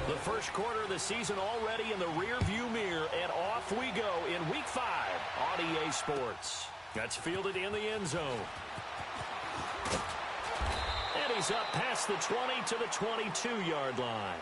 The first quarter of the season already in the rear-view mirror, and off we go in Week 5 on EA Sports. That's fielded in the end zone. And he's up past the 20 to the 22-yard line.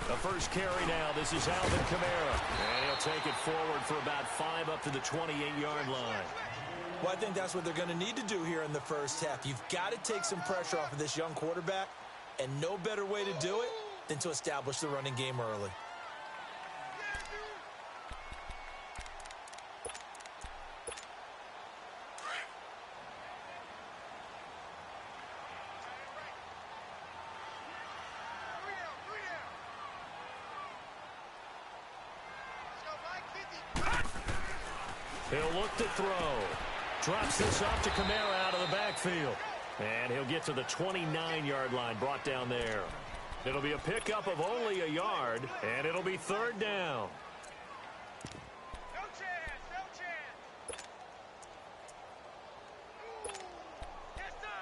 The first carry now. This is Alvin Kamara. And he'll take it forward for about 5 up to the 28-yard line. Well, I think that's what they're going to need to do here in the first half. You've got to take some pressure off of this young quarterback, and no better way to do it than to establish the running game early. He'll look to throw. Drops this off to Kamara out of the backfield. And he'll get to the 29-yard line, brought down there. It'll be a pickup of only a yard, and it'll be 3rd down. No chance, no chance. Yes, sir.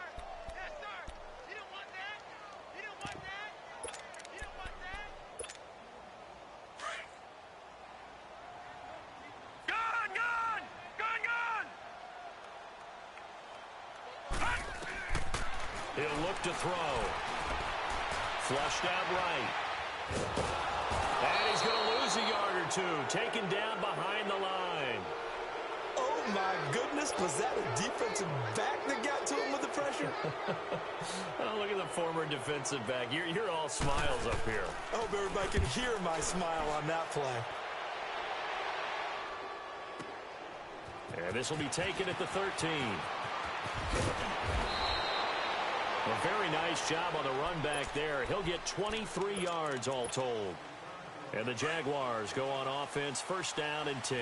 Yes, sir. You don't want that? You don't want that? You don't want that? Gone, gone! Gone, gone! He'll look to throw. Flushed out right. And he's going to lose a yard or two. Taken down behind the line. Oh, my goodness. Was that a defensive back that got to him with the pressure? Oh, look at the former defensive back. You're all smiles up here. I hope everybody can hear my smile on that play. And this will be taken at the 13. A very nice job on the run back there. He'll get 23 yards all told. And the Jaguars go on offense, 1st down and 10.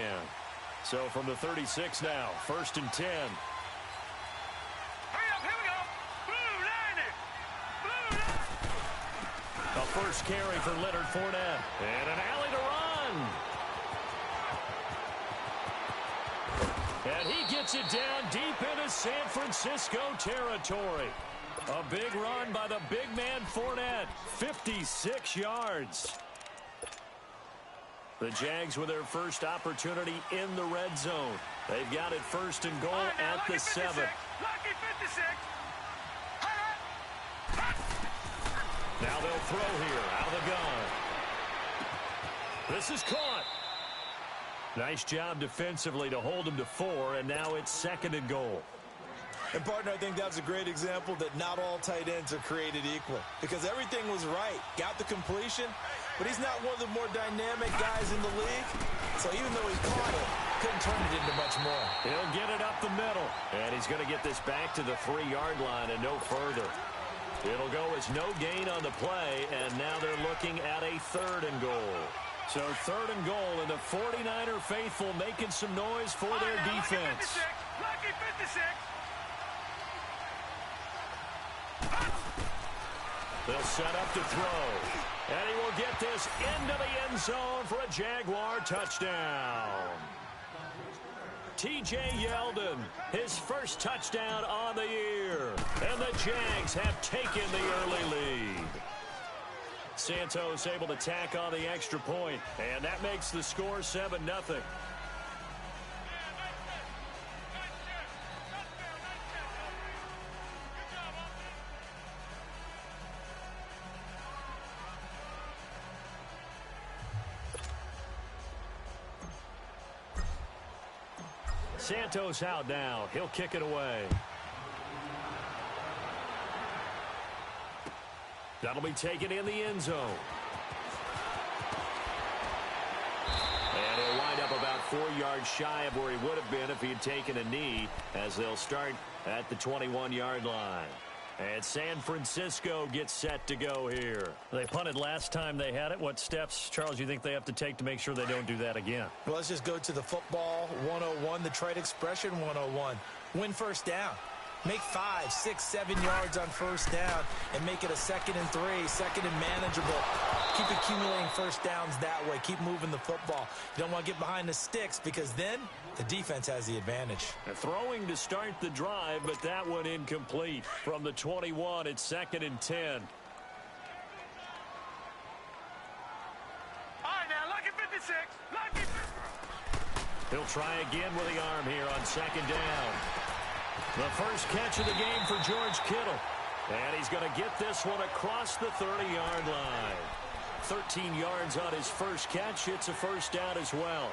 So from the 36 now, 1st and 10. Hurry up, here we go. Blue line it. Blue line. A first carry for Leonard Fournette. And an alley to run. And he gets it down deep into San Francisco territory. A big run by the big man Fournette. 56 yards. The Jags with their first opportunity in the red zone. They've got it 1st and goal at the 7. Lucky 56. Now they'll throw here out of the gun. This is caught. Nice job defensively to hold him to 4, and now it's 2nd and goal. And, partner, I think that's a great example that not all tight ends are created equal. Because everything was right. Got the completion, but he's not one of the more dynamic guys in the league. So even though he caught it, couldn't turn it into much more. He'll get it up the middle. And he's going to get this back to the 3-yard line and no further. It'll go as no gain on the play, and now they're looking at a 3rd and goal. So 3rd and goal, and the 49er faithful making some noise for their defense. Lucky 56. They'll set up to throw. And he will get this into the end zone for a Jaguar touchdown. T.J. Yeldon, his first touchdown on the year. And the Jags have taken the early lead. Santos able to tack on the extra point, and that makes the score 7-0. Santos out now. He'll kick it away. That'll be taken in the end zone. And he'll wind up about 4 yards shy of where he would have been if he had taken a knee, as they'll start at the 21-yard line. And San Francisco gets set to go here. They punted last time they had it. What steps, Charles, you think they have to take to make sure they don't do that again? Well, let's just go to the football 101, the trade expression 101. Win first down. Make 5, 6, 7 yards on first down and make it a 2nd and 3, 2nd and manageable. Keep accumulating first downs that way. Keep moving the football. You don't want to get behind the sticks because then the defense has the advantage. Throwing to start the drive, but that one incomplete. From the 21, it's 2nd and 10. All right, now, lucky 56. Lucky 56. He'll try again with the arm here on 2nd down. The first catch of the game for George Kittle. And he's going to get this one across the 30-yard line. 13 yards on his first catch. It's a first down as well.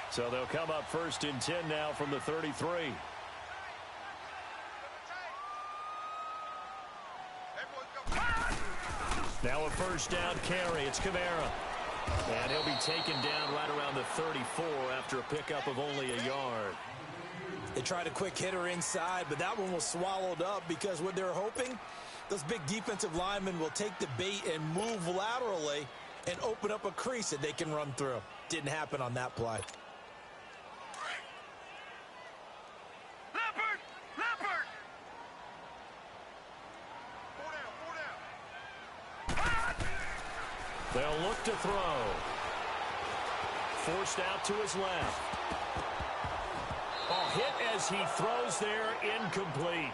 So they'll come up 1st and 10 now from the 33. Now a first down carry. It's Kamara. And he'll be taken down right around the 34 after a pickup of only a yard. They tried a quick hitter inside, but that one was swallowed up because what they're hoping, those big defensive linemen will take the bait and move laterally and open up a crease that they can run through. Didn't happen on that play. Leopard! They'll look to throw. Forced out to his left. Hit as he throws there, incomplete.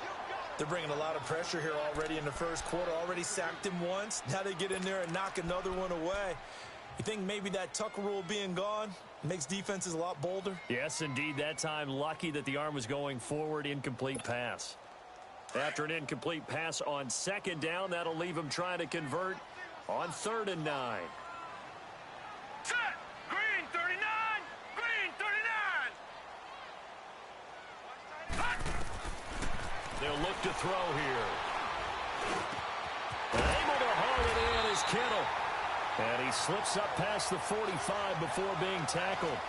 They're bringing a lot of pressure here already in the first quarter. Already sacked him once. Now they get in there and knock another one away. You think maybe that Tucker rule being gone makes defenses a lot bolder? Yes, indeed. That time, lucky that the arm was going forward. Incomplete pass. After an incomplete pass on 2nd down, that'll leave him trying to convert on 3rd and 9. Set! Green 39! Green 39! They'll look to throw here. And able to haul it in is Kittle. And he slips up past the 45 before being tackled.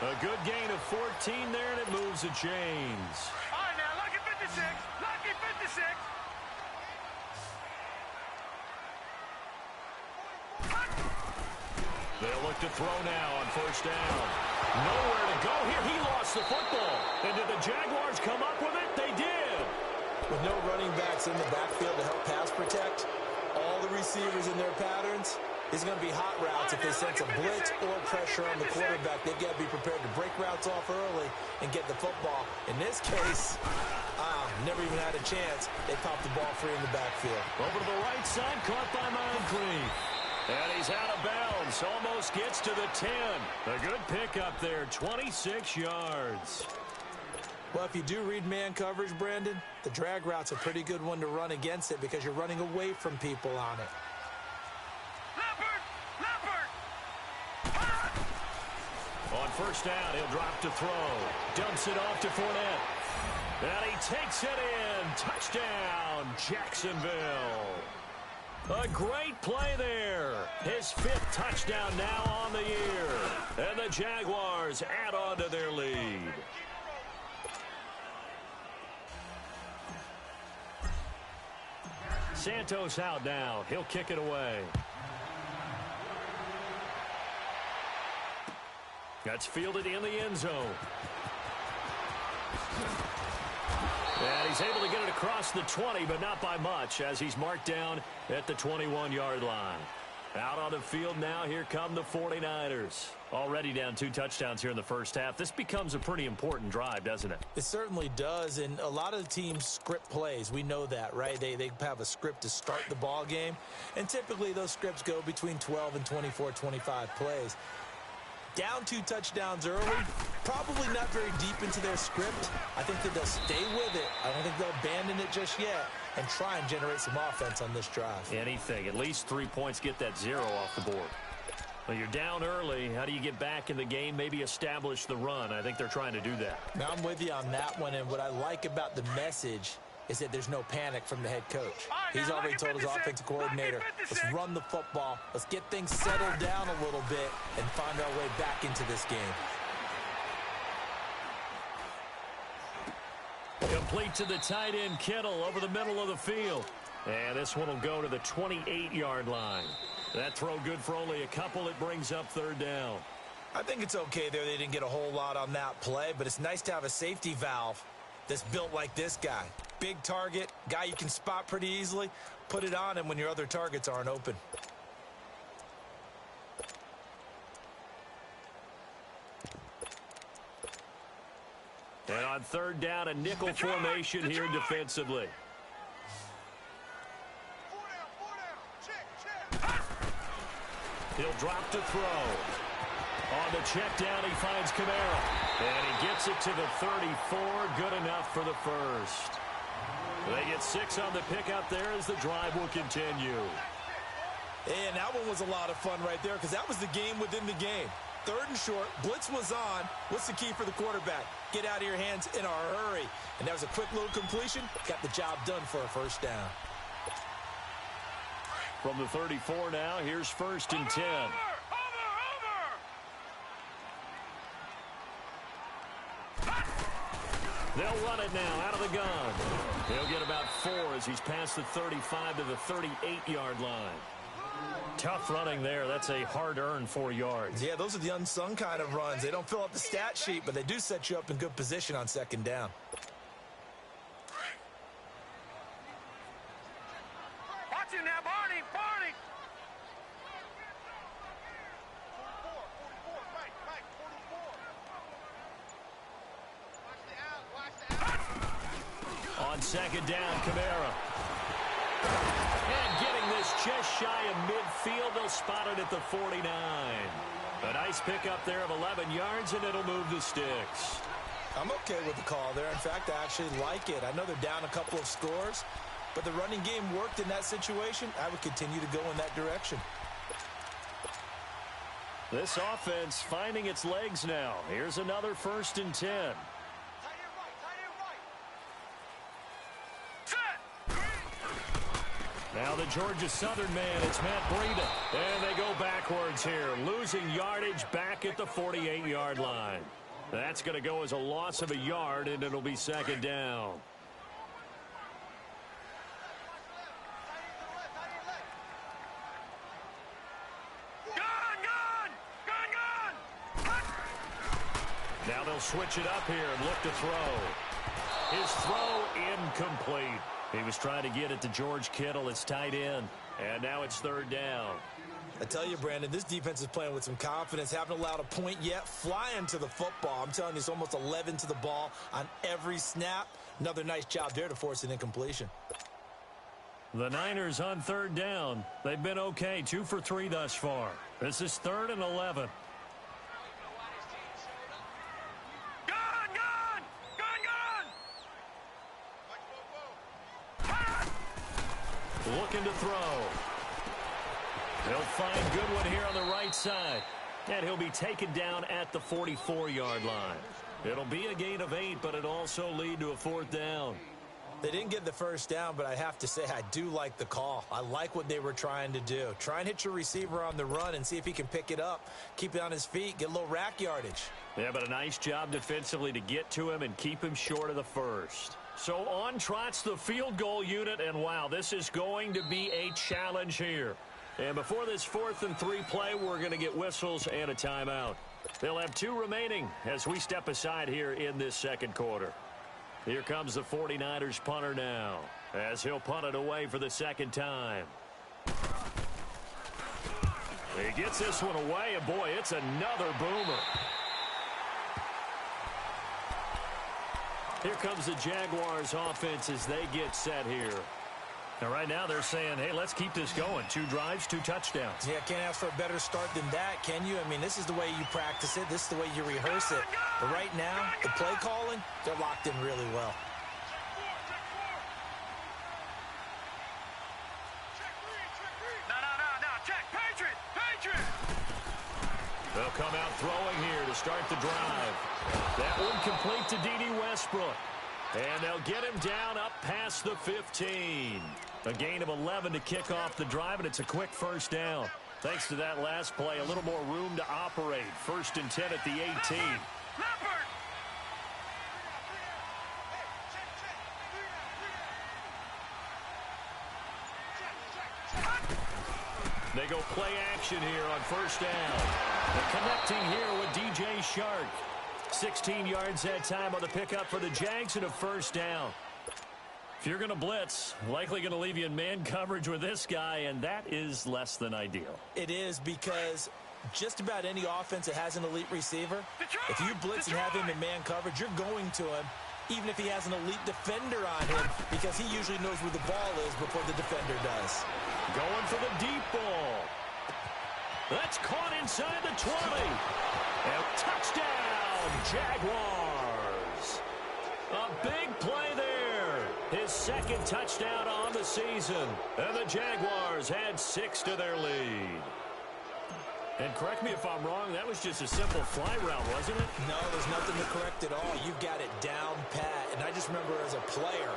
A good gain of 14 there, and it moves the chains. All right, now, lucky 56. Lucky 56. They'll look to throw now on 1st down. Nowhere to go here. He lost the football. And did the Jaguars come up with it? They did. With no running backs in the backfield to help pass protect, all the receivers in their patterns, it's going to be hot routes if they sense a blitz or pressure on the quarterback. They've got to be prepared to break routes off early and get the football. In this case, never even had a chance. They popped the ball free in the backfield. Over to the right side, caught by Moncrief. And he's out of bounds. Almost gets to the 10. A good pickup there, 26 yards. Well, if you do read man coverage, Brandon, the drag route's a pretty good one to run against it because you're running away from people on it. Leopard! On 1st down, he'll drop to throw. Dumps it off to Fournette. And he takes it in. Touchdown, Jacksonville. A great play there. His 5th touchdown now on the year. And the Jaguars add on to their lead. Santos out now. He'll kick it away. That's fielded in the end zone. And he's able to get it across the 20, but not by much, as he's marked down at the 21-yard line. Out on the field now, here come the 49ers. Already down 2 touchdowns here in the first half. This becomes a pretty important drive, doesn't it? It certainly does, and a lot of the teams script plays. We know that, right? They have a script to start the ball game, and typically those scripts go between 12 and 24, 25 plays. Down 2 touchdowns early, probably not very deep into their script. I think that they'll stay with it. I don't think they'll abandon it just yet and try and generate some offense on this drive. Anything. At least 3 points, get that 0 off the board. Well, you're down early. How do you get back in the game? Maybe establish the run. I think they're trying to do that. Now, I'm with you on that one, and what I like about the message is that there's no panic from the head coach. He's already told his offensive coordinator, let's run the football, let's get things settled down a little bit and find our way back into this game. Complete to the tight end, Kittle, over the middle of the field. And this one will go to the 28-yard line. That throw good for only a couple. It brings up third down. I think it's okay there. They didn't get a whole lot on that play, but it's nice to have a safety valve that's built like this guy. Big target, guy you can spot pretty easily. Put it on him when your other targets aren't open. And on third down, a nickel formation here defensively. He'll drop to throw. On the check down, he finds Kamara. And he gets it to the 34. Good enough for the first. They get 6 on the pick out there as the drive will continue. And that one was a lot of fun right there because that was the game within the game. Third and short, blitz was on. What's the key for the quarterback? Get out of your hands in a hurry. And that was a quick little completion. Got the job done for a first down. From the 34 now, here's first and 10. They'll run it now out of the gun. He'll get about 4 as he's past the 35 to the 38-yard line. Tough running there. That's a hard-earned 4 yards. Yeah, those are the unsung kind of runs. They don't fill up the stat sheet, but they do set you up in good position on second down. Watch him now, Barney! Barney! 44, Mike, 44. Watch the out. On second down, Kamara. And getting this just shy of midfield, they'll spot it at the 49. A nice pickup there of 11 yards, and it'll move the sticks. I'm okay with the call there. In fact, I actually like it. I know they're down a couple of scores, but the running game worked in that situation. I would continue to go in that direction. This offense finding its legs now. Here's another first and 10. Now the Georgia Southern man, it's Matt Breida. And they go backwards here, losing yardage back at the 48-yard line. That's going to go as a loss of a yard, and it'll be second down. Now they'll switch it up here and look to throw. His throw incomplete. He was trying to get it to George Kittle, his tight end, and now it's third down. I tell you, Brandon, this defense is playing with some confidence. Haven't allowed a point yet. Flying to the football. I'm telling you, it's almost 11 to the ball on every snap. Another nice job there to force an incompletion. The Niners on third down. They've been okay, 2 for 3 thus far. This is 3rd and 11. Looking to throw. He'll find Goodwin here on the right side. And he'll be taken down at the 44-yard line. It'll be a gain of 8, but it'll also lead to a 4th down. They didn't get the first down, but I have to say I do like the call. I like what they were trying to do. Try and hit your receiver on the run and see if he can pick it up. Keep it on his feet. Get a little rack yardage. Yeah, but a nice job defensively to get to him and keep him short of the first. So on trots the field goal unit, and wow, this is going to be a challenge here. And before this 4th and 3 play, we're going to get whistles and a timeout. They'll have 2 remaining as we step aside here in this second quarter. Here comes the 49ers punter now, as he'll punt it away for the second time. He gets this one away, and boy, it's another boomer. Here comes the Jaguars offense as they get set here. And right now they're saying, hey, let's keep this going. 2 drives, 2 touchdowns. Yeah, can't ask for a better start than that, can you? I mean, this is the way you practice it. This is the way you rehearse it. But right now, the play calling, they're locked in really well. Check, Patriot! They'll come out throwing here to start the drive. That one complete to Yetidee Westbrook. And they'll get him down up past the 15. A gain of 11 to kick off the drive, and it's a quick first down. Thanks to that last play, a little more room to operate. 1st and 10 at the 18. They go play action here on first down. They're connecting here with DJ Shark. 16 yards that time on the pickup for the Jags and a first down. If you're going to blitz, likely going to leave you in man coverage with this guy, and that is less than ideal. It is, because just about any offense that has an elite receiver, if you blitz and have him in man coverage, you're going to him, even if he has an elite defender on him, because he usually knows where the ball is before the defender does. Going for the deep ball. That's caught inside the 20. And touchdown, Jaguars. A big play there. His second touchdown on the season. And the Jaguars had 6 to their lead. And correct me if I'm wrong, that was just a simple fly route, wasn't it? No, there's nothing to correct at all. You've got it down pat. And I just remember as a player,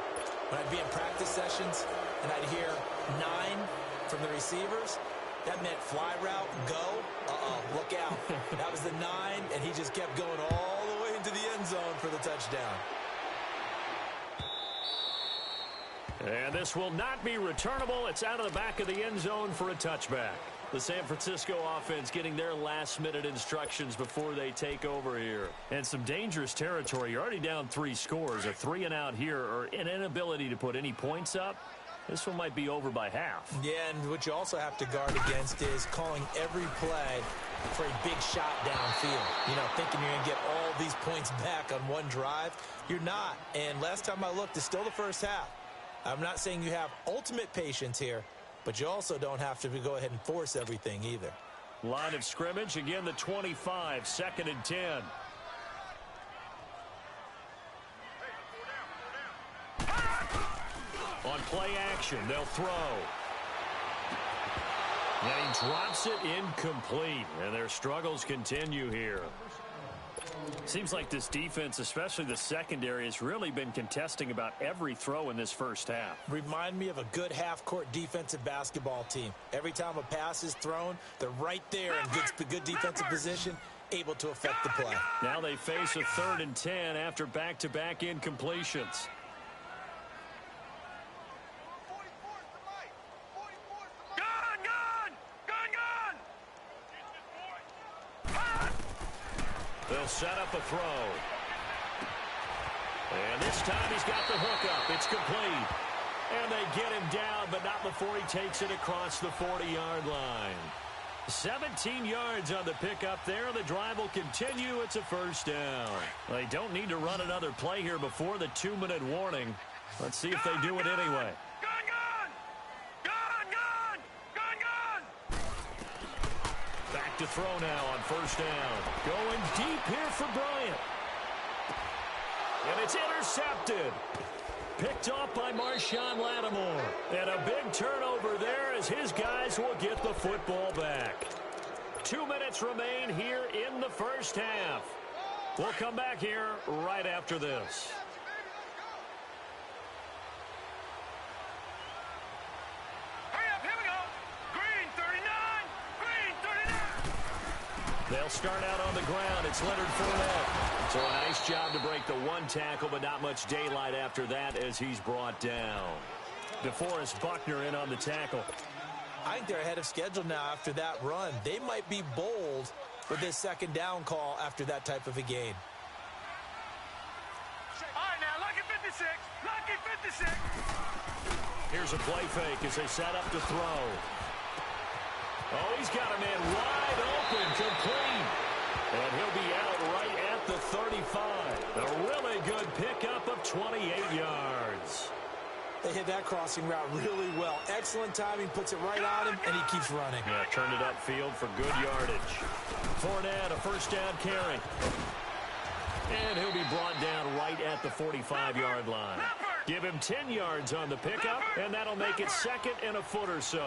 when I'd be in practice sessions and I'd hear 9 from the receivers, that meant fly route, go, look out. That was the 9, and he just kept going all the way into the end zone for the touchdown. And this will not be returnable. It's out of the back of the end zone for a touchback. The San Francisco offense getting their last-minute instructions before they take over here. And some dangerous territory. You're already down 3 scores. A 3-and-out here, or an inability to put any points up. This one might be over by half. Yeah, and what you also have to guard against is calling every play for a big shot downfield. You know, thinking you're going to get all these points back on one drive. You're not. And last time I looked, it's still the first half. I'm not saying you have ultimate patience here, but you also don't have to go ahead and force everything either. Line of scrimmage, again the 25, 2nd and 10. On play action, they'll throw. And he drops it incomplete, and their struggles continue here. Seems like this defense, especially the secondary, has really been contesting about every throw in this first half. Remind me of a good half-court defensive basketball team. Every time a pass is thrown, they're right there in good defensive position, able to affect the play. Now they face a 3rd and 10 after back-to-back incompletions. They'll set up a throw. And this time he's got the hook up. It's complete. And they get him down, but not before he takes it across the 40-yard line. 17 yards on the pickup there. The drive will continue. It's a first down. They don't need to run another play here before the 2-minute warning. Let's see if they do it anyway. Back to throw now on first down. Going deep here for Bryant. And it's intercepted. Picked off by Marshawn Lattimore. And a big turnover there as his guys will get the football back. 2 minutes remain here in the first half. We'll come back here right after this. They'll start out on the ground. It's Leonard Fournette. So a nice job to break the 1 tackle, but not much daylight after that as he's brought down. DeForest Buckner in on the tackle. I think they're ahead of schedule now after that run. They might be bold with this 2nd down call after that type of a gain. All right, now, lucky 56. Lucky 56. Here's a play fake as they set up to throw. Oh, he's got a man wide open, complete. And he'll be out right at the 35. A really good pickup of 28 yards. They hit that crossing route really well. Excellent timing, puts it right on him, and he keeps running. Yeah, turned it upfield for good yardage. Fournette, a first down carry. And he'll be brought down right at the 45-yard line. Give him 10 yards on the pickup, and that'll make it 2nd and a foot or so.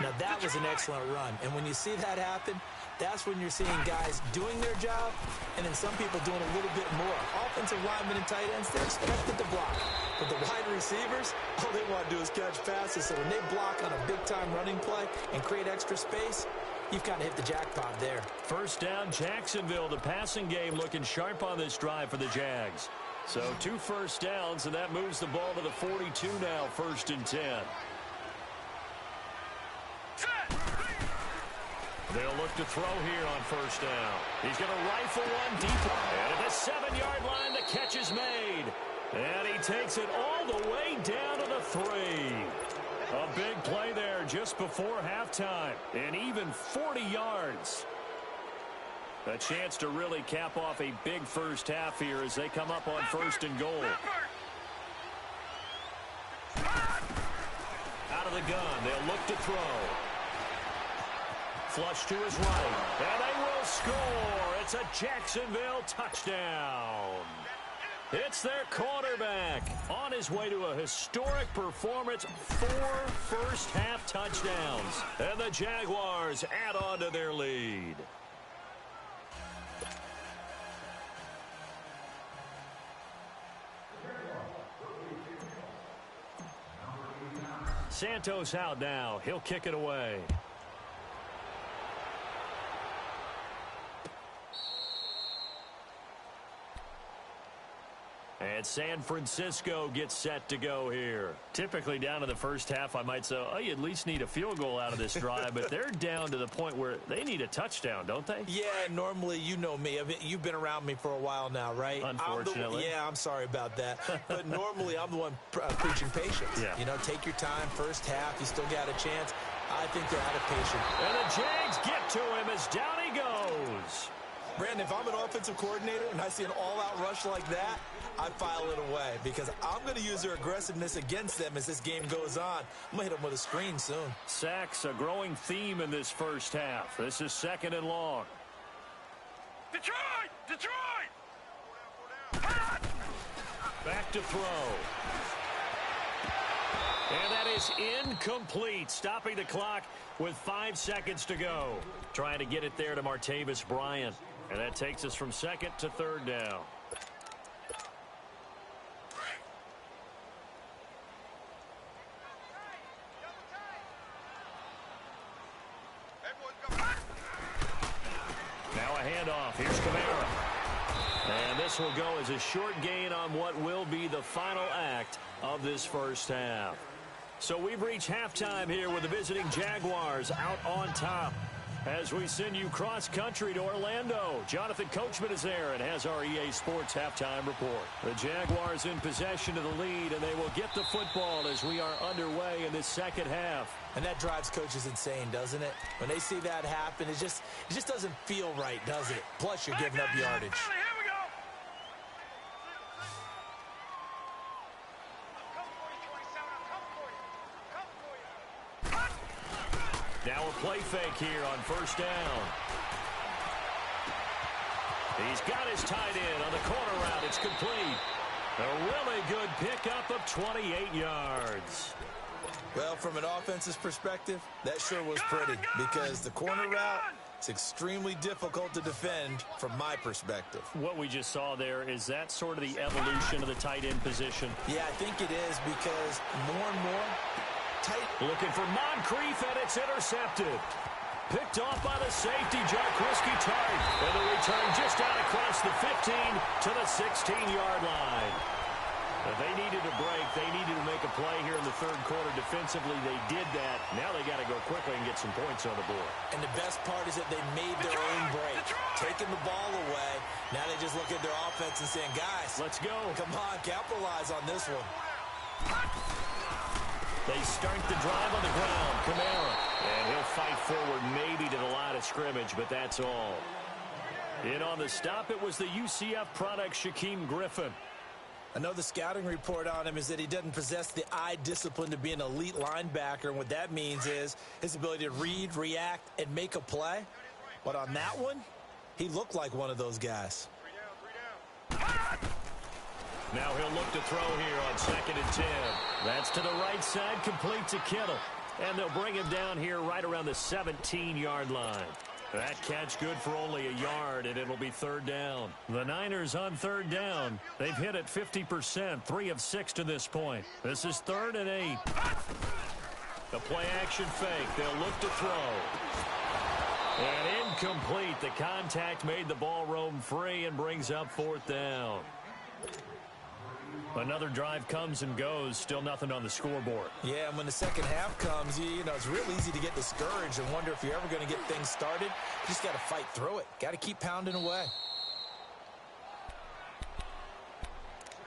Now, that was an excellent run. And when you see that happen, that's when you're seeing guys doing their job, and then some people doing a little bit more. Offensive linemen and tight ends, they're expected to block. But the wide receivers, all they want to do is catch passes. So when they block on a big-time running play and create extra space, you've kind of hit the jackpot there. First down, Jacksonville. The passing game looking sharp on this drive for the Jags. So 2 first downs, and that moves the ball to the 42 now, 1st and 10. Set. They'll look to throw here on first down. He's going to rifle one deep. And at the 7-yard line, the catch is made. And he takes it all the way down to the 3. A big play there just before halftime. And even 40 yards. A chance to really cap off a big first half here as they come up on first and goal. Out of the gun, they'll look to throw. Flush to his right, and they will score. It's a Jacksonville touchdown. It's their quarterback on his way to a historic performance, 4 first-half touchdowns. And the Jaguars add on to their lead. Santos out now. He'll kick it away. And San Francisco gets set to go here. Typically down to the first half, I might say, oh, you at least need a field goal out of this drive, but they're down to the point where they need a touchdown, don't they? Yeah, normally, you know me. You've been around me for a while now, right? Unfortunately. I'm sorry about that. But normally, I'm the one preaching patience. Yeah. You know, take your time, first half, you still got a chance. I think they're out of patience. And the Jags get to him as down he goes. Brandon, if I'm an offensive coordinator and I see an all-out rush like that, I file it away because I'm going to use their aggressiveness against them as this game goes on. I'm going to hit them with a screen soon. Sacks, a growing theme in this first half. This is 2nd and long. Detroit! Detroit! Back to throw. And that is incomplete, stopping the clock with 5 seconds to go. Trying to get it there to Martavis Bryant. And that takes us from 2nd to 3rd down. Now a handoff. Here's Kamara. And this will go as a short gain on what will be the final act of this first half. So we've reached halftime here with the visiting Jaguars out on top. As we send you cross-country to Orlando, Jonathan Coachman is there and has our EA Sports halftime report. The Jaguars in possession of the lead, and they will get the football as we are underway in this second half. And that drives coaches insane, doesn't it? When they see that happen, it just doesn't feel right, does it? Plus, you're giving up yardage. Here we go. Come for you, 27. Come for you. Come for you. Now a play fake here on first down. He's got his tight end on the corner route. It's complete. A really good pickup of 28 yards. Well, from an offensive perspective, that sure was pretty because the corner route is extremely difficult to defend from my perspective. What we just saw there, is that sort of the evolution of the tight end position? Yeah, I think it is because more and more tight. Looking for Moncrief, and it's intercepted. Picked off by the safety, Jarquiski Tart. And the return just out across the 15 to the 16-yard line. They needed a break. They needed to make a play here in the third quarter. Defensively, they did that. Now they got to go quickly and get some points on the board. And the best part is that they made their own break. Taking the ball away. Now they just look at their offense and saying, guys, let's go. Come on, capitalize on this one. They start the drive on the ground. Kamara. And he'll fight forward maybe to the line of scrimmage, but that's all. In on the stop, it was the UCF product, Shaquem Griffin. I know the scouting report on him is that he doesn't possess the eye discipline to be an elite linebacker. And what that means is his ability to read, react, and make a play. But on that one, he looked like one of those guys. Now he'll look to throw here on 2nd and 10. That's to the right side, complete to Kittle. And they'll bring him down here right around the 17-yard line. That catch good for only a yard, and it'll be 3rd down. The Niners on 3rd down. They've hit it 50%, 3 of 6 to this point. This is 3rd and 8. The play-action fake. They'll look to throw. And incomplete. The contact made the ball roam free and brings up 4th down. Another drive comes and goes, still nothing on the scoreboard. Yeah, and when the second half comes, you know, it's real easy to get discouraged and wonder if you're ever going to get things started. You just got to fight through it. Got to keep pounding away.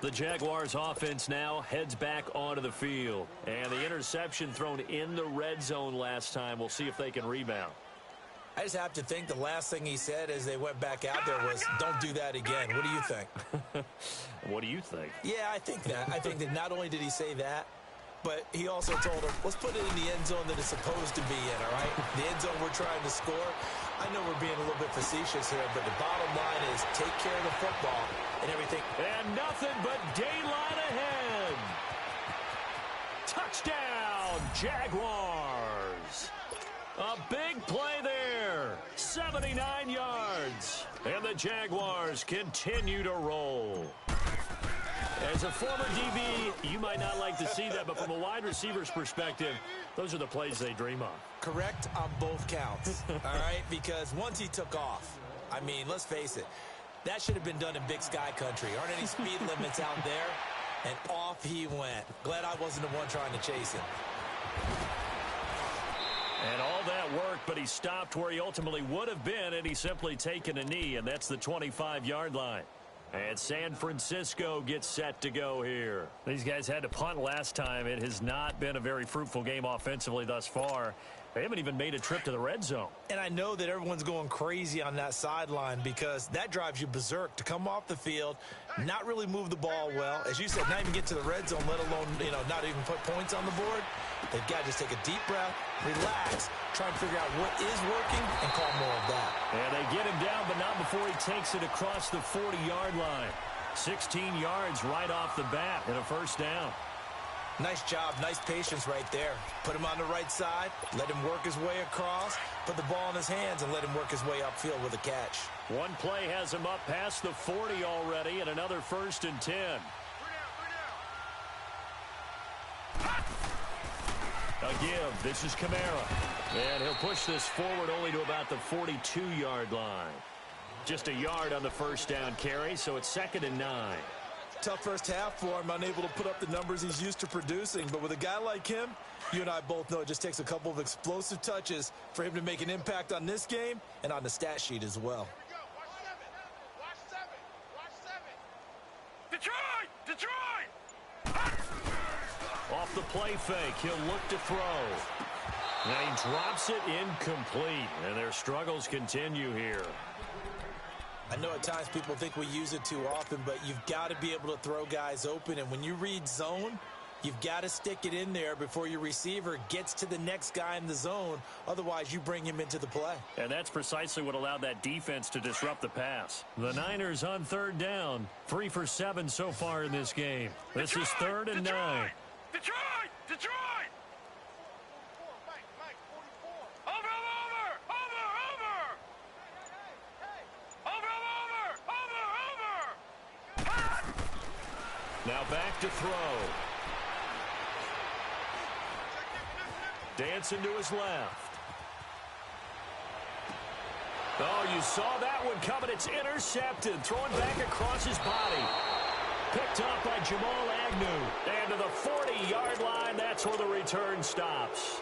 The Jaguars offense now heads back onto the field. And the interception thrown in the red zone last time. We'll see if they can rebound. I just have to think the last thing he said as they went back out there was, don't do that again. What do you think? What do you think? Yeah, I think that. I think that not only did he say that, but he also told him, let's put it in the end zone that it's supposed to be in, all right? The end zone we're trying to score. I know we're being a little bit facetious here, but the bottom line is take care of the football and everything. And nothing but daylight ahead. Touchdown, Jaguars. A big play there, 79 yards. And the Jaguars continue to roll. As a former DB, you might not like to see that, but from a wide receiver's perspective, those are the plays they dream of. Correct on both counts, all right? Because once he took off, I mean, let's face it, that should have been done in Big Sky Country. Aren't any speed limits out there? And off he went. Glad I wasn't the one trying to chase him. And all that worked, but he stopped where he ultimately would have been, and he's simply taken a knee, and that's the 25-yard line. And San Francisco gets set to go here. These guys had to punt last time. It has not been a very fruitful game offensively thus far. They haven't even made a trip to the red zone. And I know that everyone's going crazy on that sideline because that drives you berserk to come off the field, not really move the ball well. As you said, not even get to the red zone, let alone, you know, not even put points on the board. They've got to just take a deep breath, relax, try and figure out what is working, and call more of that. And they get him down, but not before he takes it across the 40-yard line. 16 yards right off the bat and a first down. Nice job, nice patience right there. Put him on the right side, let him work his way across, put the ball in his hands, and let him work his way upfield with a catch. One play has him up past the 40 already, and another 1st and 10. A give. This is Kamara. And he'll push this forward only to about the 42-yard line. Just a yard on the first down carry, so it's 2nd and 9. Tough first half for him, unable to put up the numbers he's used to producing. But with a guy like him, you and I both know it just takes a couple of explosive touches for him to make an impact on this game and on the stat sheet as well. Detroit! Detroit! Off the play fake, he'll look to throw. And he drops it incomplete, and their struggles continue here. I know at times people think we use it too often, but you've got to be able to throw guys open. And when you read zone, you've got to stick it in there before your receiver gets to the next guy in the zone. Otherwise, you bring him into the play. And that's precisely what allowed that defense to disrupt the pass. The Niners on 3rd down, 3 for 7 so far in this game. This is 3rd and 9. Detroit! Detroit! Now back to throw. Dancing to his left. Oh, you saw that one coming. It's intercepted. Throwing back across his body. Picked up by Jamal Agnew. And to the 40-yard line, that's where the return stops.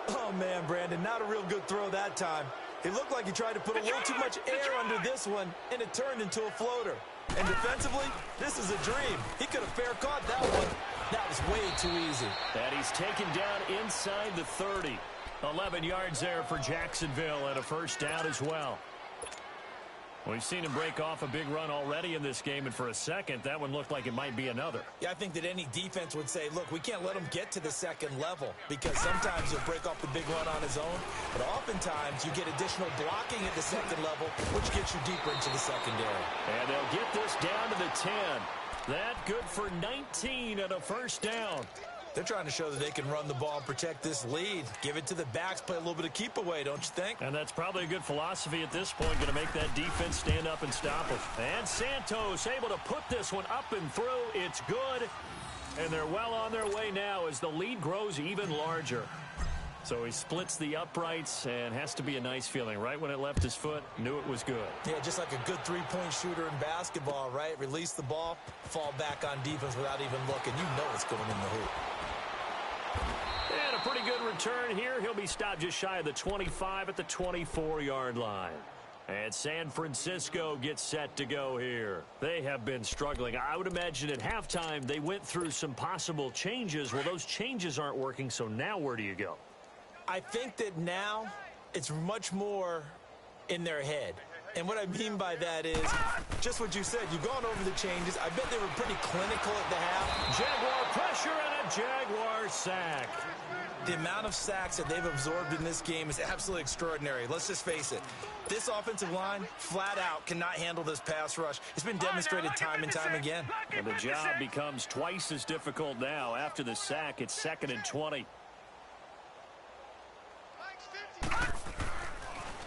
Oh, man, Brandon, not a real good throw that time. It looked like he tried to put a little too much air under this one, and it turned into a floater. And defensively, this is a dream. He could have fair caught that one. That was way too easy. And he's taken down inside the 30. 11 yards there for Jacksonville and a first down as well. We've seen him break off a big run already in this game, and for a second, that one looked like it might be another. Yeah, I think that any defense would say, look, we can't let him get to the second level because sometimes he'll break off the big run on his own, but oftentimes you get additional blocking at the second level, which gets you deeper into the secondary. And they'll get this down to the 10. That good for 19 and a first down. They're trying to show that they can run the ball and protect this lead. Give it to the backs, play a little bit of keep away, don't you think? And that's probably a good philosophy at this point, going to make that defense stand up and stop them. And Santos able to put this one up and through. It's good. And they're well on their way now as the lead grows even larger. So he splits the uprights and has to be a nice feeling. Right when it left his foot, knew it was good. Yeah, just like a good three-point shooter in basketball, right? Release the ball, fall back on defense without even looking. You know it's going in the hoop. And a pretty good return here. He'll be stopped just shy of the 25 at the 24-yard line. And San Francisco gets set to go here. They have been struggling. I would imagine at halftime they went through some possible changes. Well, those changes aren't working, so now where do you go? I think that now it's much more in their head. And what I mean by that is just what you said. You've gone over the changes. I bet they were pretty clinical at the half. Jaguar pressure and a Jaguar sack. The amount of sacks that they've absorbed in this game is absolutely extraordinary. Let's just face it. This offensive line, flat out, cannot handle this pass rush. It's been demonstrated time and time again. And the job becomes twice as difficult now. After the sack, it's 2nd and 20.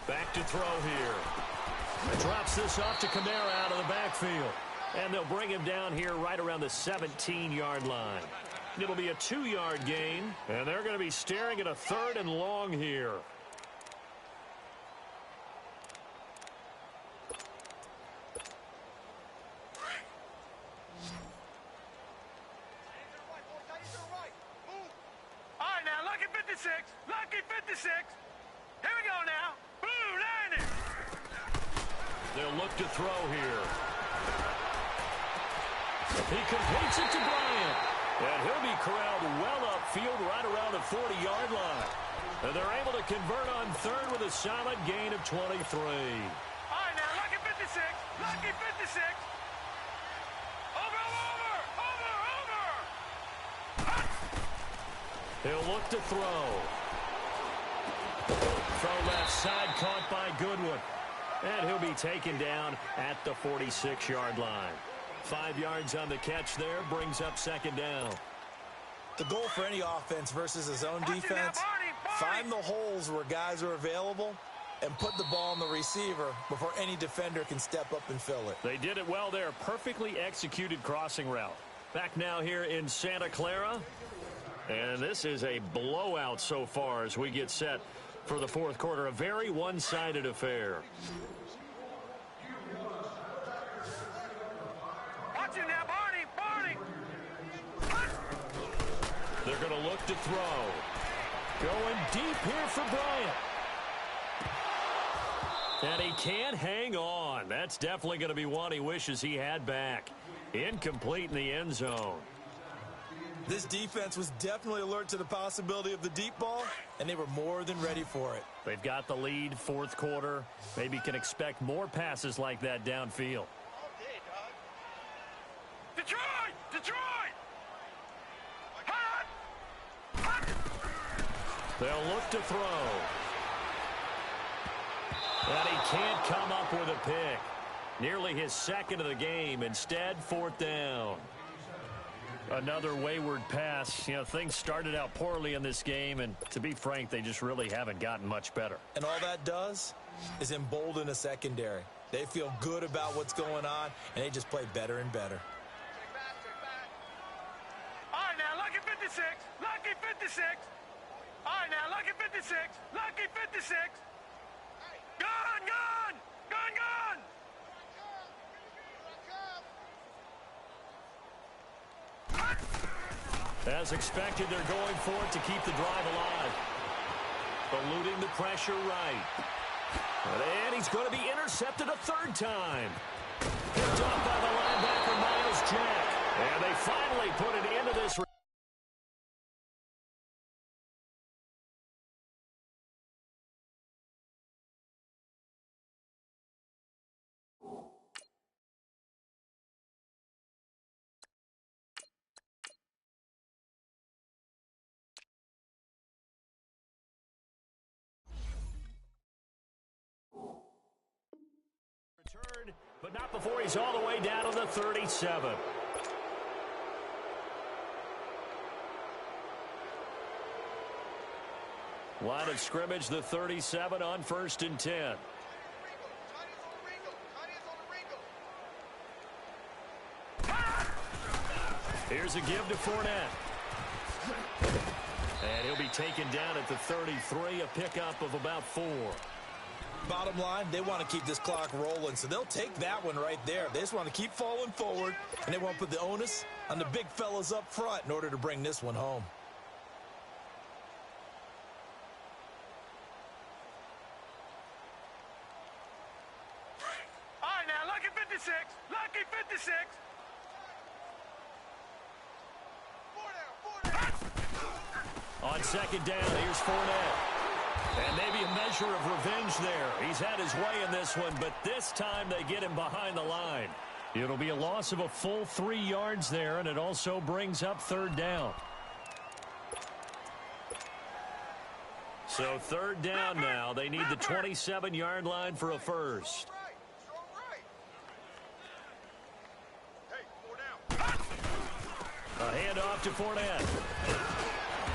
Back to throw here. Drops this off to Kamara out of the backfield. And they'll bring him down here right around the 17-yard line. It'll be a 2-yard gain, and they're going to be staring at a 3rd and long here. All right, now, lucky 56. Lucky 56. Here we go now. Boom, landing. They'll look to throw here. He completes it to Bryant. And he'll be corralled well upfield right around the 40-yard line. And they're able to convert on 3rd with a solid gain of 23. All right, now, lucky 56. Lucky 56. Over. He'll look to throw. Throw left side caught by Goodwin. And he'll be taken down at the 46-yard line. 5 yards on the catch there, brings up 2nd down. The goal for any offense versus a zone defense, find the holes where guys are available and put the ball on the receiver before any defender can step up and fill it. They did it well there. Perfectly executed crossing route. Back now here in Santa Clara. And this is a blowout so far as we get set for the 4th quarter. A very one-sided affair. Watch it now, Barney. They're going to look to throw. Going deep here for Bryant. And he can't hang on. That's definitely going to be one he wishes he had back. Incomplete in the end zone. This defense was definitely alert to the possibility of the deep ball, and they were more than ready for it. They've got the lead, 4th quarter. Maybe can expect more passes like that downfield. Detroit! Hot! They'll look to throw. And he can't come up with a pick. Nearly his 2nd of the game. Instead, 4th down. Another wayward pass. You know, things started out poorly in this game, and to be frank, they just really haven't gotten much better. And all that does is embolden a secondary. They feel good about what's going on, and they just play better and better. All right, now, lucky 56. Lucky 56. All right, now, lucky 56. Lucky 56. Gone! As expected, they're going for it to keep the drive alive. Eluding the pressure right. And he's going to be intercepted a 3rd time. Picked off by the linebacker, Miles Jack. And they finally put it into this. But not before he's all the way down to the 37. Line of scrimmage, the 37 on 1st and 10. Here's a give to Fournette. And he'll be taken down at the 33, a pickup of about 4. Bottom line, they want to keep this clock rolling, so they'll take that one right there. They just want to keep falling forward, and they want to put the onus on the big fellas up front in order to bring this one home. All right, now, lucky 56. Lucky 56. On second down, here's Fournette. And maybe a measure of revenge there. He's had his way in this one, but this time they get him behind the line. It'll be a loss of a full 3 yards there, and it also brings up third down. So third down now. They need the 27-yard line for a first. A handoff to Fournette.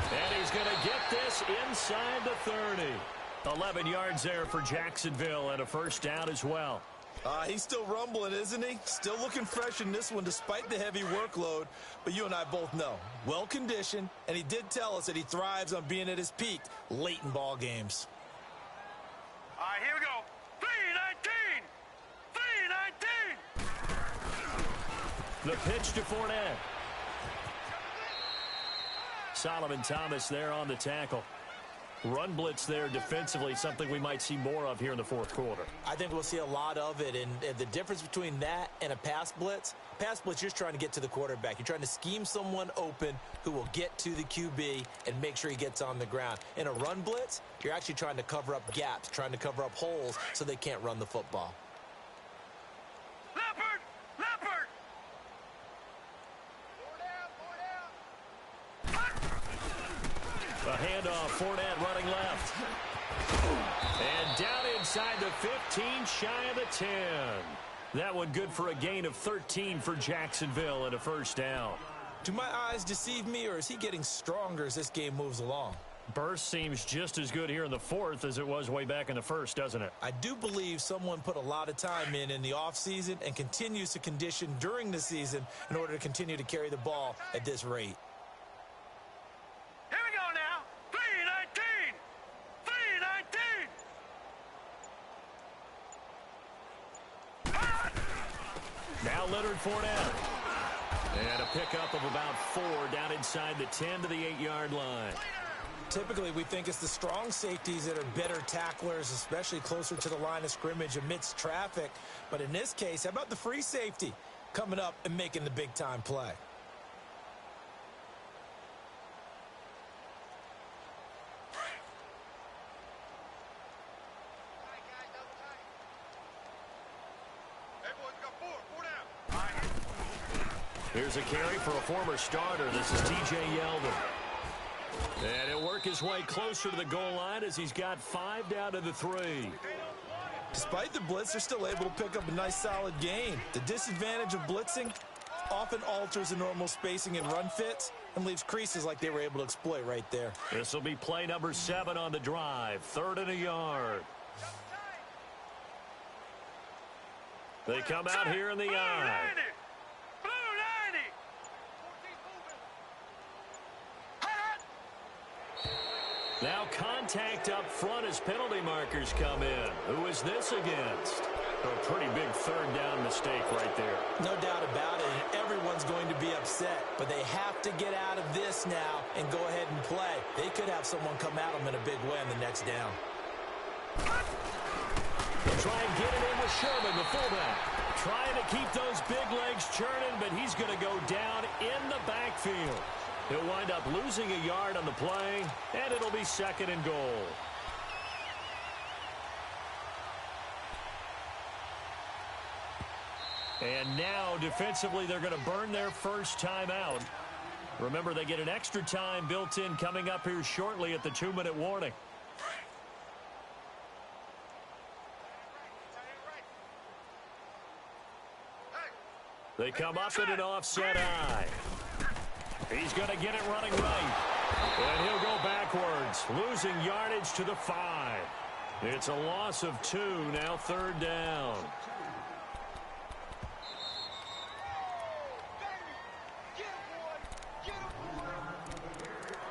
And he's going to get this inside the 30. 11 yards there for Jacksonville and a first down as well. He's still rumbling, isn't he? Still looking fresh in this one despite the heavy workload. But you and I both know, well-conditioned, and he did tell us that he thrives on being at his peak late in ball games. All right, here we go. 3-19. 3-19. The pitch to Fournette. Solomon Thomas there on the tackle. Run blitz there defensively, something we might see more of here in the fourth quarter. I think we'll see a lot of it, and the difference between that and a pass blitz, you're just trying to get to the quarterback. You're trying to scheme someone open who will get to the QB and make sure he gets on the ground. In a run blitz, you're actually trying to cover up gaps, trying to cover up holes so they can't run the football. Leopard! Leopard! A handoff, Fournette running left. And down inside the 15, shy of the 10. That one good for a gain of 13 for Jacksonville and a first down. Do my eyes deceive me, or is he getting stronger as this game moves along? Burst seems just as good here in the fourth as it was way back in the first, doesn't it? I do believe someone put a lot of time in the offseason and continues to condition during the season in order to continue to carry the ball at this rate. Here we go now. 3-19. 3-19. Now Leonard Fournette. And a pickup of about 4 down inside the 10 to the 8-yard line. Typically, we think it's the strong safeties that are better tacklers, especially closer to the line of scrimmage amidst traffic. But in this case, how about the free safety coming up and making the big-time play? Here's a carry for a former starter. This is T.J. Yeldon. And he'll work his way closer to the goal line as he's got 5 down to the 3. Despite the blitz, they're still able to pick up a nice, solid gain. The disadvantage of blitzing often alters the normal spacing and run fits and leaves creases like they were able to exploit right there. This will be play number 7 on the drive. 3rd and a yard. They come out here in the eye. Now contact up front as penalty markers come in. Who is this against? A pretty big 3rd down mistake right there. No doubt about it, and everyone's going to be upset. But they have to get out of this now and go ahead and play. They could have someone come at them in a big way on the next down. They'll try and get it in with Sherman, the fullback. Trying to keep those big legs churning, but he's going to go down in the backfield. He'll wind up losing a yard on the play, and it'll be 2nd and goal. And now, defensively, they're going to burn their first time out. Remember, they get an extra time built in coming up here shortly at the 2-minute warning. They come up in an offset eye. He's going to get it running right. And he'll go backwards, losing yardage to the 5. It's a loss of 2, now 3rd down.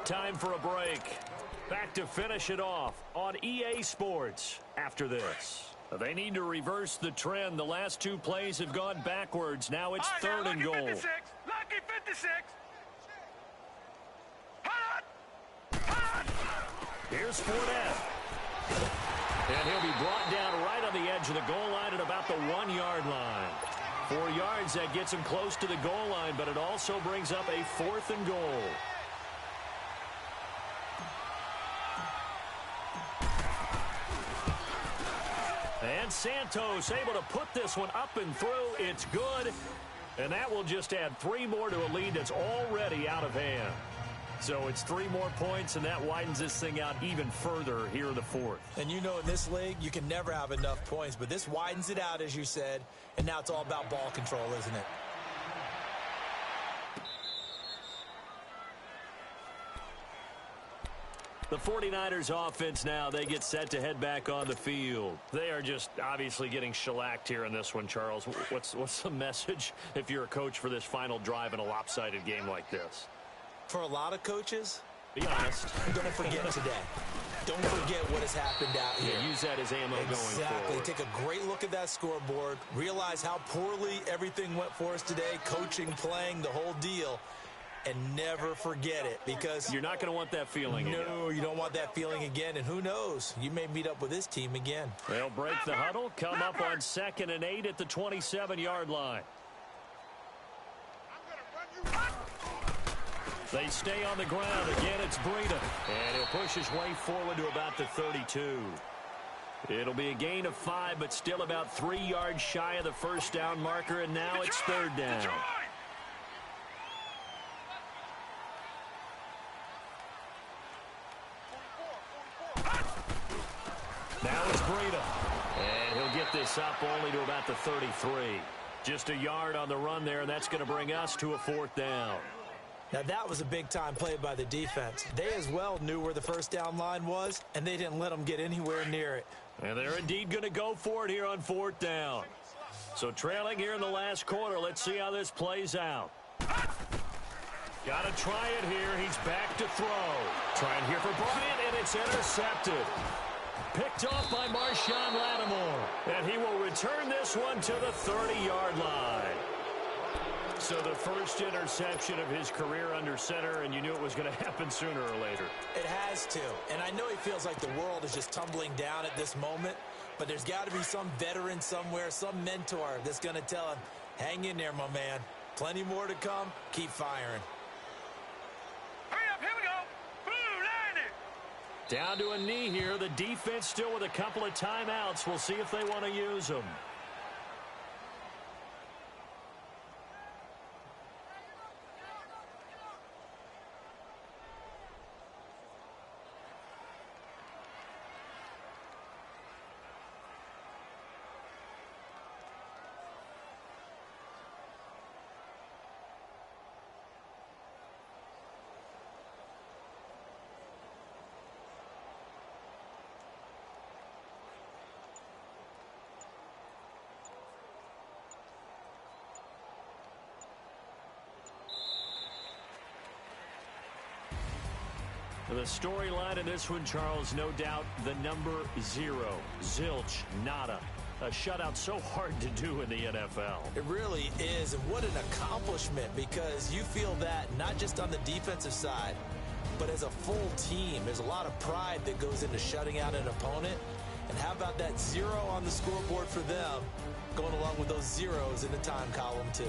Time for a break. Back to finish it off on EA Sports after this. They need to reverse the trend. The last two plays have gone backwards. Now it's third and goal. 56. Lucky 56. Hot. Here's Fournette. And he'll be brought down right on the edge of the goal line at about the 1 yard line. 4 yards, that gets him close to the goal line, but it also brings up a 4th and goal. And Santos able to put this one up and through. It's good. And that will just add 3 more to a lead that's already out of hand. So it's 3 more points, and that widens this thing out even further here in the 4th. And you know in this league, you can never have enough points, but this widens it out, as you said, and now it's all about ball control, isn't it? The 49ers offense now, they get set to head back on the field. They are just obviously getting shellacked here in this one, Charles. What's the message if you're a coach for this final drive in a lopsided game like this? For a lot of coaches, be honest. Don't forget today. Don't forget what has happened out here. Yeah, use that as ammo going Exactly. forward. Take a great look at that scoreboard. Realize how poorly everything went for us today. Coaching, playing, the whole deal. And never forget it, because you're not going to want that feeling again. No, you don't want that feeling again. And who knows? You may meet up with this team again. They'll break the huddle, come up on 2nd and 8 at the 27-yard line. They stay on the ground. Again, it's Breida. And he'll push his way forward to about the 32. It'll be a gain of 5, but still about 3 yards shy of the first down marker, and now it's 3rd down. Now it's Breida. And he'll get this up only to about the 33. Just a yard on the run there, and that's going to bring us to a 4th down. Now, that was a big-time play by the defense. They as well knew where the first down line was, and they didn't let them get anywhere near it. And they're indeed going to go for it here on 4th down. So trailing here in the last quarter. Let's see how this plays out. Got to try it here. He's back to throw. Trying here for Bryant, and it's intercepted. Picked off by Marshawn Lattimore. And he will return this one to the 30-yard line. So the first interception of his career under center, and you knew it was going to happen sooner or later. It has to. And I know he feels like the world is just tumbling down at this moment, but there's got to be some veteran somewhere, some mentor that's going to tell him, hang in there, my man. Plenty more to come. Keep firing. Hurry up, here we go. Blue, line it. Down to a knee here. The defense still with a couple of timeouts. We'll see if they want to use them. The storyline in this one, Charles, no doubt the number 0. Zilch, nada. A shutout so hard to do in the NFL. It really is, and what an accomplishment, because you feel that not just on the defensive side, but as a full team. There's a lot of pride that goes into shutting out an opponent. And how about that 0 on the scoreboard for them, going along with those zeros in the time column, too.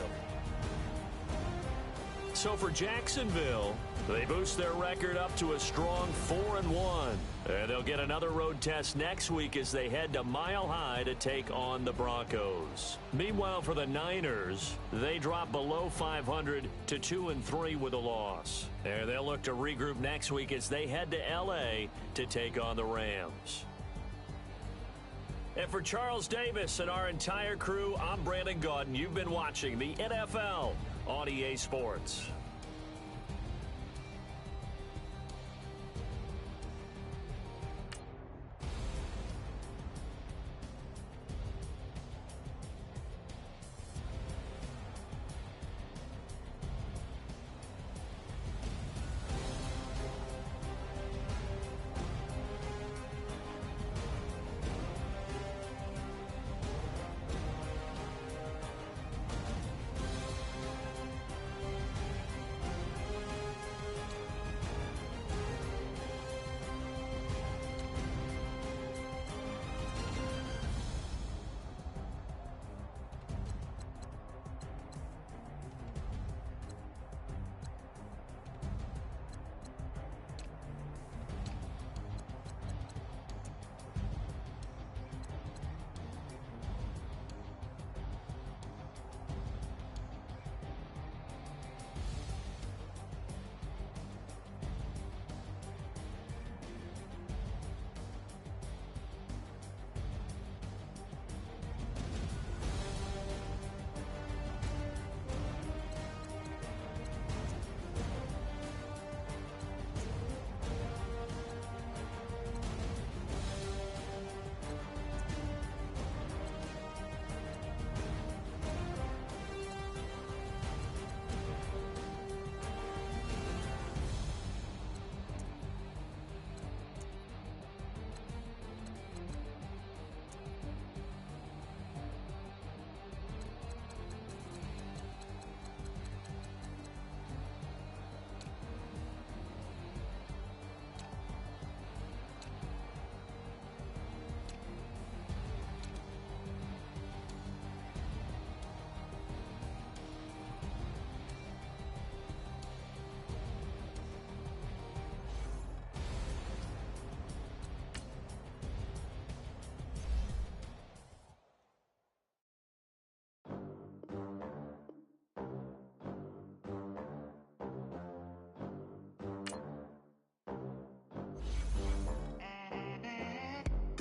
So for Jacksonville, they boost their record up to a strong 4-1. And they'll get another road test next week as they head to Mile High to take on the Broncos. Meanwhile, for the Niners, they drop below 500 to 2-3 with a loss. And they'll look to regroup next week as they head to L.A. to take on the Rams. And for Charles Davis and our entire crew, I'm Brandon Gaudin. You've been watching the NFL on EA Sports.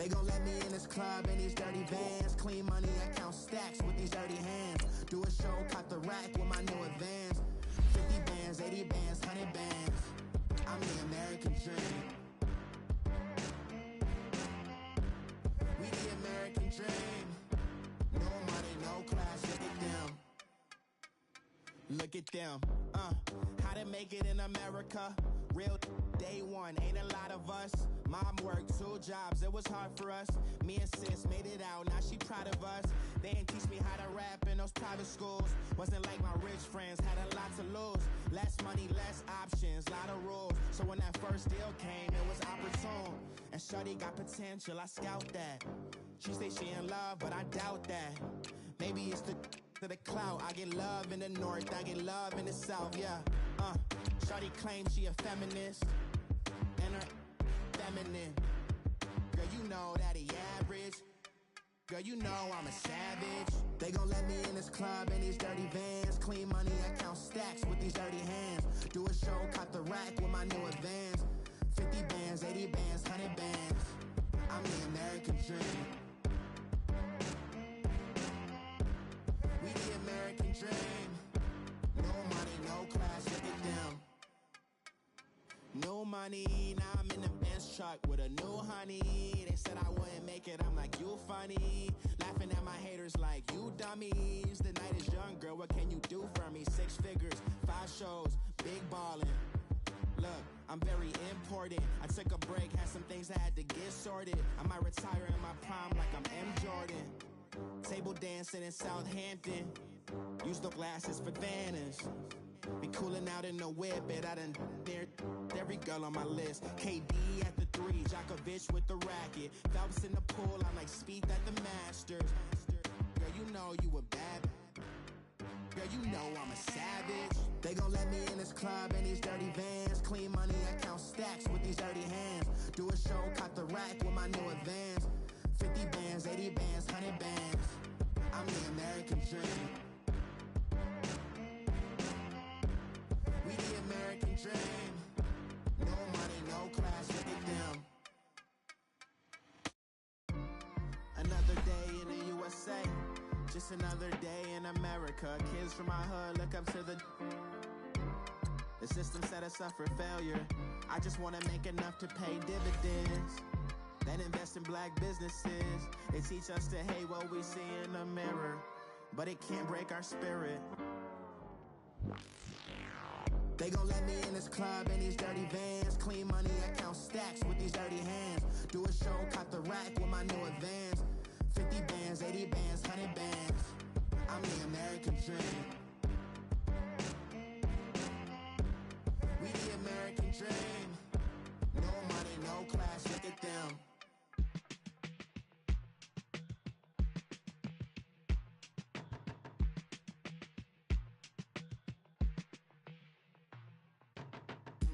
They gon' let me in this club in these dirty vans. Clean money, I count stacks with these dirty hands. Do a show, caught the rack with my new advance. 50 bands, 80 bands, 100 bands. I'm the American dream. We the American dream. No money, no class, look at them. Look at them, how to make it in America. Real day one, ain't a lot of us. Mom worked 2 jobs, it was hard for us. Me and sis made it out, now she proud of us. They ain't teach me how to rap in those private schools. Wasn't like my rich friends, had a lot to lose. Less money, less options, lot of rules. So when that first deal came, it was opportune. And shorty got potential, I scout that. She say she in love, but I doubt that. Maybe it's the clout. I get love in the north, I get love in the south, yeah. Shorty claims she a feminist, and her feminine. Girl, you know that he average. Girl, you know I'm a savage. They gon' let me in this club in these dirty vans. Clean money, I count stacks with these dirty hands. Do a show, caught the rack with my new advance. 50 bands, 80 bands, 100 bands. I'm the American dream. We the American dream. No money, no class, look at them. No money, now I'm in the Benz truck with a new honey. They said I wouldn't make it, I'm like, you funny. Laughing at my haters like, you dummies. The night is young, girl, what can you do for me? 6 figures, 5 shows, big ballin'. Look, I'm very important. I took a break, had some things I had to get sorted. I might retire in my prime like I'm M. Jordan. Table dancing in Southampton. Use the glasses for Vannas. Be cooling out in the whip, and I done dared every girl on my list. KD at the 3, Djokovic with the racket. Phelps in the pool, I'm like Speed at the Masters. Girl, you know you a bad. Girl, you know I'm a savage. They gon' let me in this club in these dirty vans. Clean money, I count stacks with these dirty hands. Do a show, caught the rack with my new advance. 50 bands, 80 bands, 100 bands. I'm the American dream. We the American dream. No money, no class, look at them. Another day in the USA. Just another day in America. Kids from my hood look up to the system set us up for failure. I just wanna make enough to pay dividends. Then invest in black businesses. They teach us to hate what we see in the mirror, but it can't break our spirit. They gon' let me in this club in these dirty vans. Clean money, I count stacks with these dirty hands. Do a show, caught the rack with my new advance. 50 bands, 80 bands, 100 bands. I'm the American dream. We the American dream. No money, no class, look at them.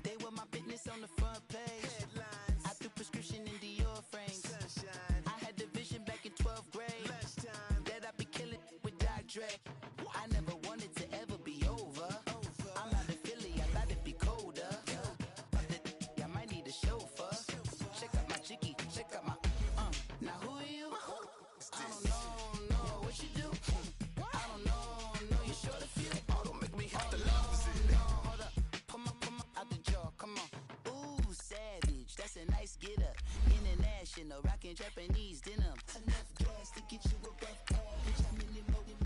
They were my business on the front page. Headlines. I threw prescription in Dior frames. Sunshine. I had the vision back in 12th grade. Lunchtime. That I'd be killing with Dr. Dre. I never wanted to ever be over. I'm out of Philly, I thought it'd be colder. I might need a chauffeur. Check out my chicky, check out my Now who are you? I don't know what you do. I don't know you short a few. Oh, don't make me have to love it. Hold up, come on, out the jaw, come on. Ooh, savage, that's a nice get up. International, rockin' Japanese denim. Enough gas to get you a rough average. How many more you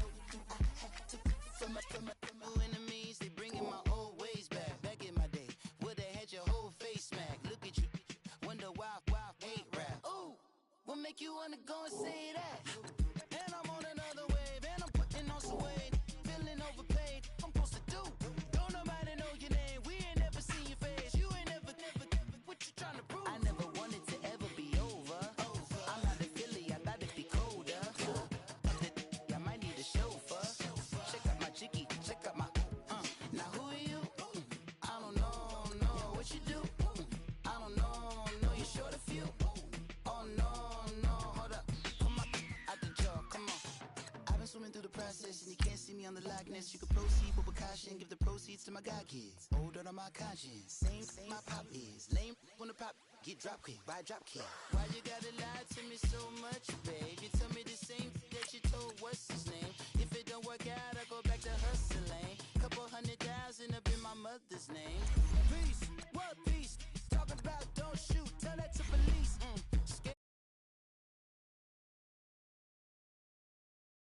I had to from my enemies, they bringing my old ways back. Back in my day, would've had your whole face smacked. Look at you, wonder why hate rap. Ooh, what make you wanna go and say that? And I'm on another wave, and I'm putting on some weight. Feeling overpaid, I'm supposed to do. Don't nobody know your name, we ain't never seen your face. You ain't never, what you trying to prove? I never wanted to ever be over. I'm out of Philly, I thought it'd be colder. I might need a chauffeur. Check out my chicky, check out my Now who are you? I don't know what you do. I don't know you short a few. Oh no, hold up, come on, out the jaw, come on. I've been swimming through the process, and you can't see me on the likeness. You can proceed with caution, give the pro proceeds to my God kids. Older on my conscience. Same my pop is. Lame when the pop get drop quick. Buy drop kick. Why you gotta lie to me so much, babe? You tell me the same that you told what's his name. If it don't work out, I go back to hustling. Couple $100,000 up in my mother's name. Peace.